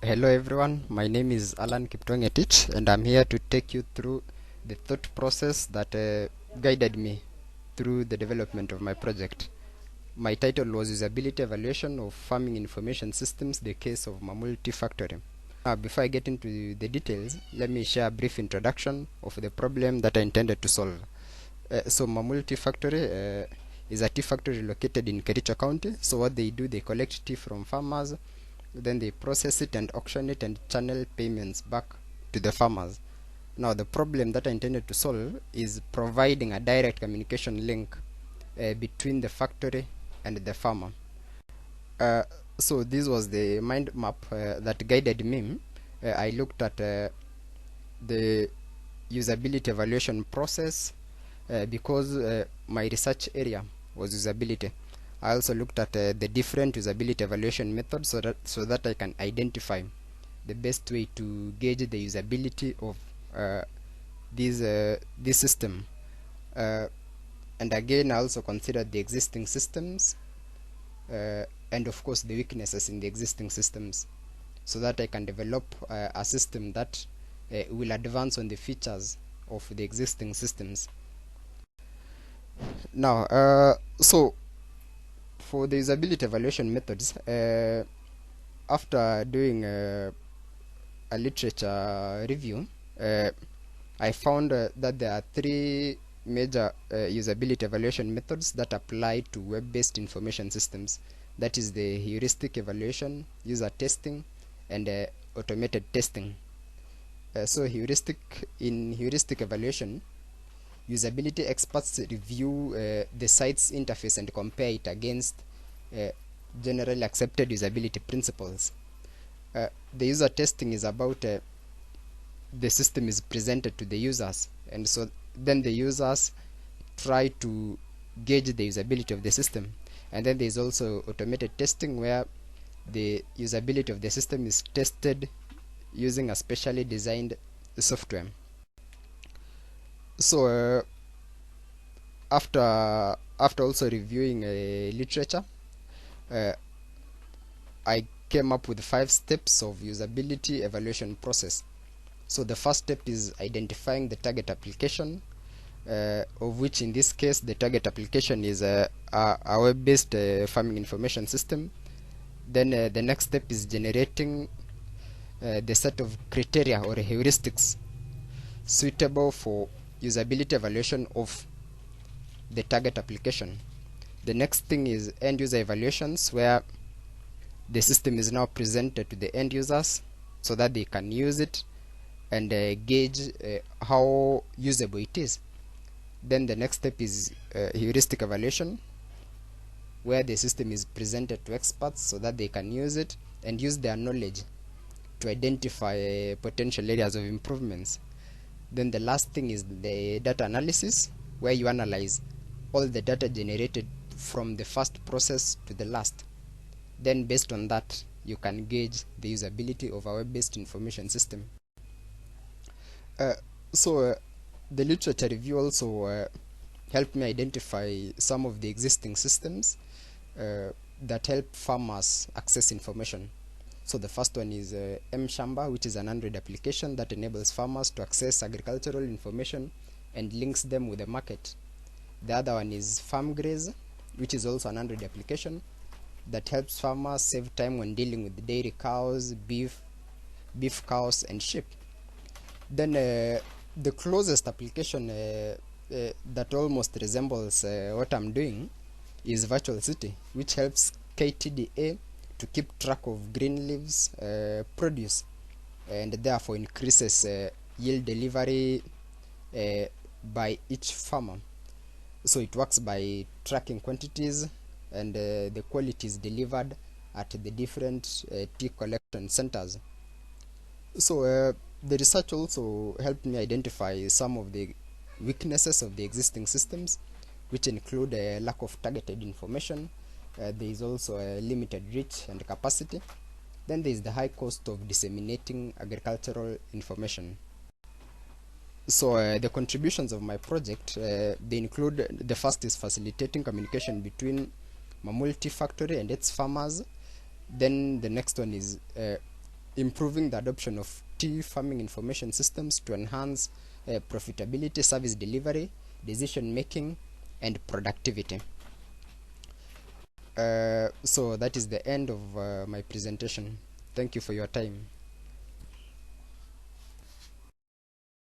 Hello everyone, my name is Alan Kiptongetich and I'm here to take you through the thought process that guided me through the development of my project. My title was Usability Evaluation of Farming Information Systems, the case of Momul Tea Factory. Before I get into the details, let me share a brief introduction of the problem that I intended to solve. So Momul Tea Factory is a tea factory located in Kericho County. So what they do, they collect tea from farmers, then they process it and auction it and channel payments back to the farmers. Now the problem that I intended to solve is providing a direct communication link between the factory and the farmer. Uh, so this was the mind map that guided me. I looked at the usability evaluation process because my research area was usability. I also looked at the different usability evaluation methods so that I can identify the best way to gauge the usability of this system. And again, I also considered the existing systems and of course the weaknesses in the existing systems, so that I can develop a system that will advance on the features of the existing systems. Now, so for the usability evaluation methods, after doing a literature review, I found that there are three major usability evaluation methods that apply to web-based information systems. That is the heuristic evaluation, user testing, and automated testing. So in heuristic evaluation, usability experts review the site's interface and compare it against uh, generally accepted usability principles. The user testing is about the system is presented to the users, and so then the users try to gauge the usability of the system. And then there is also automated testing, where the usability of the system is tested using a specially designed software. So after also reviewing literature, I came up with 5 steps of usability evaluation process. So the first step is identifying the target application, of which in this case the target application is a web-based farming information system. Then the next step is generating the set of criteria or heuristics suitable for usability evaluation of the target application. The next thing is end user evaluations, where the system is now presented to the end users so that they can use it and gauge how usable it is. Then the next step is heuristic evaluation, where the system is presented to experts so that they can use it and use their knowledge to identify potential areas of improvements. Then the last thing is the data analysis, where you analyze all the data generated from the first process to the last. Then based on that, you can gauge the usability of a web-based information system. So the literature review also helped me identify some of the existing systems that help farmers access information. So the first one is M-Shamba, which is an Android application that enables farmers to access agricultural information and links them with the market. The other one is FarmGraze, which is also an Android application that helps farmers save time when dealing with dairy cows, beef cows, and sheep. Then the closest application that almost resembles what I'm doing is Virtual City, which helps KTDA to keep track of green leaves produce, and therefore increases yield delivery by each farmer. So it works by tracking quantities and the qualities delivered at the different tea collection centers. So the research also helped me identify some of the weaknesses of the existing systems, which include a lack of targeted information. There is also a limited reach and capacity. Then there is the high cost of disseminating agricultural information. So the contributions of my project, they include, the first is facilitating communication between Momul Tea Factory and its farmers. Then the next one is improving the adoption of tea farming information systems to enhance profitability, service delivery, decision making, and productivity. So that is the end of my presentation. Thank you for your time.